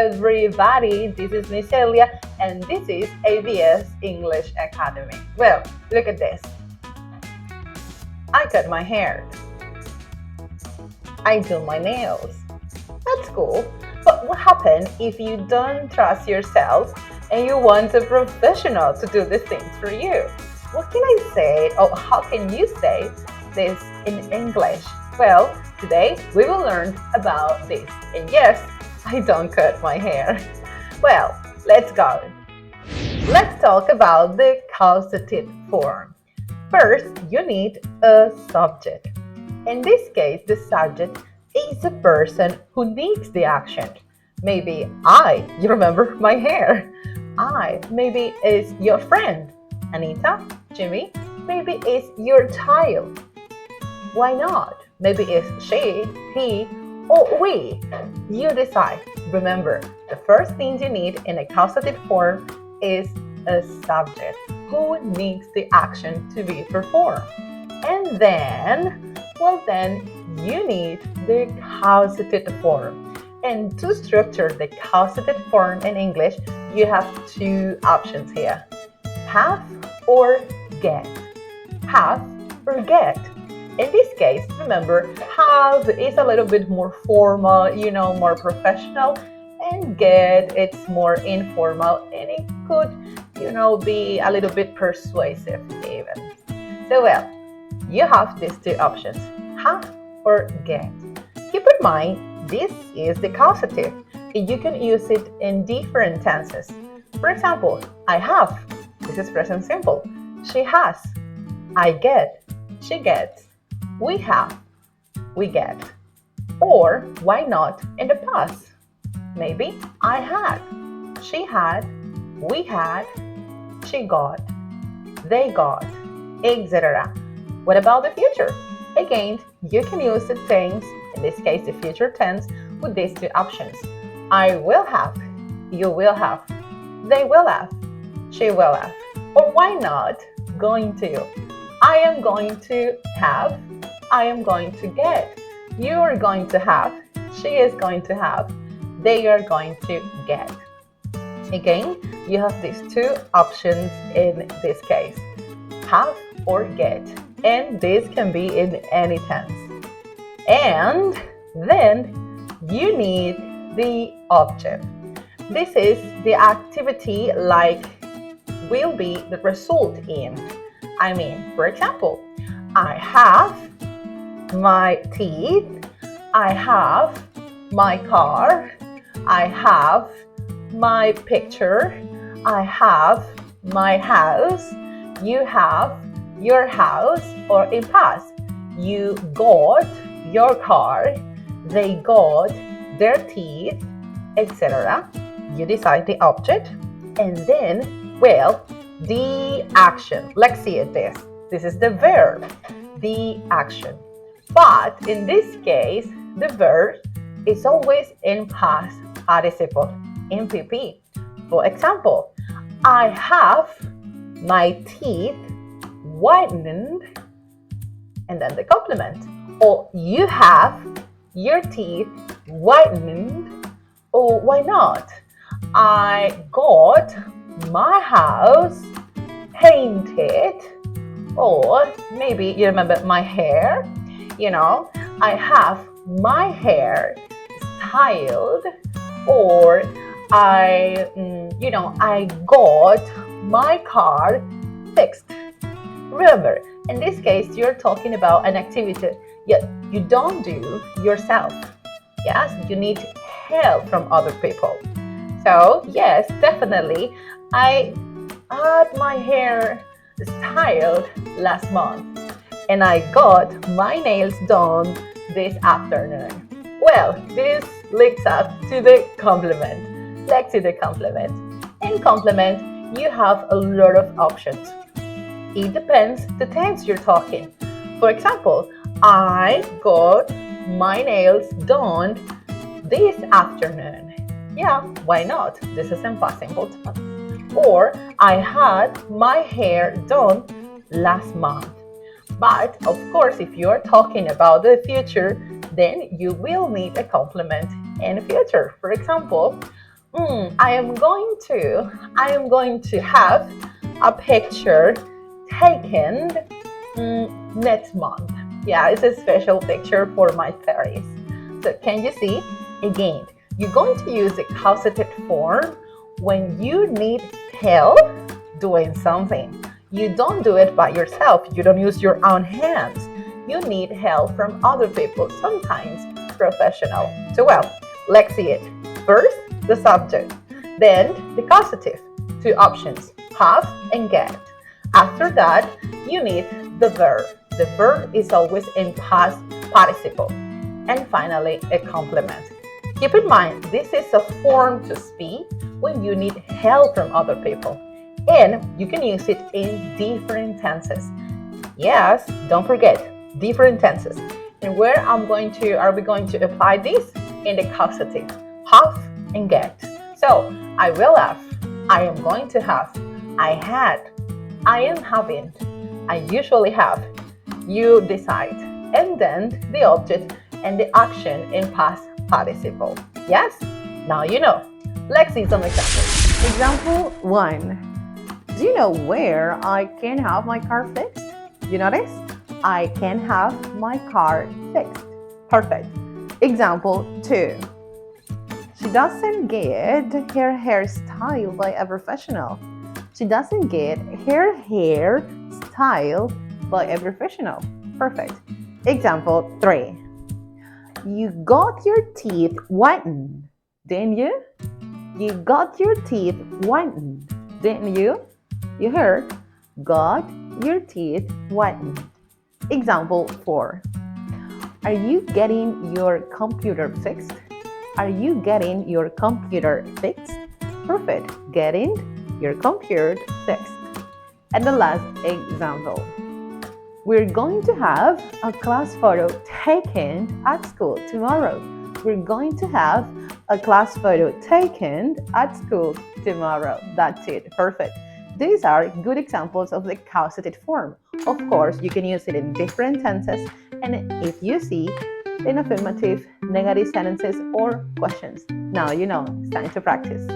everybody, this is Miss Elia and this is ABS English Academy. Well, look at this. I cut my hair. I do my nails. That's cool. But what happens if you don't trust yourself and you want a professional to do the things for you? What can I say, or how can you say this in English? Well, today we will learn about this. And yes, I don't cut my hair. Well, let's go. Let's talk about the causative form. First, you need a subject. In this case, the subject is the person who needs the action. Maybe you remember my hair. Maybe is your friend. Anita, Jimmy, maybe it's your child. Why not? Maybe it's she, he, or we. You decide. Remember, the first thing you need in a causative form is a subject who needs the action to be performed. And then you need the causative form. And to structure the causative form in English, you have two options here. Have or get. Have or get. In this case, remember, have is a little bit more formal, more professional, and get, it's more informal, and it could, be a little bit persuasive even. So, you have these two options, have or get. Keep in mind, this is the causative, and you can use it in different tenses. For example, I have. This is present simple. She has. I get. She gets. We have. We get. Or why not in the past? Maybe I had. She had. We had. She got. They got. Etc. What about the future? Again, you can use the tense, in this case the future tense, with these two options. I will have. You will have. They will have. She will have. Or why not going to? I am going to have. I am going to get. You are going to have. She is going to have. They are going to get. Again, you have these two options in this case. Have or get. And this can be in any tense. And then you need the object. This is the activity will be the result in. For example, I have my teeth. I have my car. I have my picture. I have my house. You have your house, or in past, you got your car. They got their teeth, etc. You decide the object, and then, the action. Let's see it this. This is the verb, the action. But in this case, the verb is always in past participle, in PP. For example, I have my teeth whitened, and then the complement. Or you have your teeth whitened, or why not? I got my house painted, or maybe you remember my hair. I have my hair styled, or I got my car fixed. Remember, in this case, you're talking about an activity yet you don't do yourself. Yes, you need help from other people. So, yes, definitely, I had my hair styled last month, and I got my nails done this afternoon. Well, this links up to the complement. Let's see the complement. In complement, you have a lot of options. It depends the tense you're talking. For example, I got my nails done this afternoon. Yeah, why not? This is in past simple tense. Or I had my hair done last month. But of course, if you're talking about the future, then you will need a complement in the future. For example, I am going to have a picture taken next month. Yeah, it's a special picture for my Paris. So can you see? Again, you're going to use the causative form when you need help doing something. You don't do it by yourself. You don't use your own hands. You need help from other people, sometimes professional. So well, let's see it. First, the subject, then the causative. Two options, have and get. After that, you need the verb. The verb is always in past participle. And finally, a complement. Keep in mind, this is a form to speak when you need help from other people. And you can use it in different tenses. Yes, don't forget, different tenses. And where are we going to apply this? In the causative, have and get. So, I will have, I am going to have, I had, I am having, I usually have, you decide, and then the object and the action in past participle. Yes? Now you know. Let's see some examples. Example 1. Do you know where I can have my car fixed? You notice? I can have my car fixed. Perfect. Example 2. She doesn't get her hair styled by a professional. She doesn't get her hair styled by a professional. Perfect. Example 3. You got your teeth whitened, didn't you? You got your teeth whitened, didn't you? You heard, got your teeth whitened. Example 4. Are you getting your computer fixed? Are you getting your computer fixed? Perfect. Getting your computer fixed. And the last example. We're going to have a class photo taken at school tomorrow. We're going to have a class photo taken at school tomorrow. That's it. Perfect. These are good examples of the causative form. Of course, you can use it in different tenses, and if you see in affirmative, negative sentences, or questions. Now you know, it's time to practice.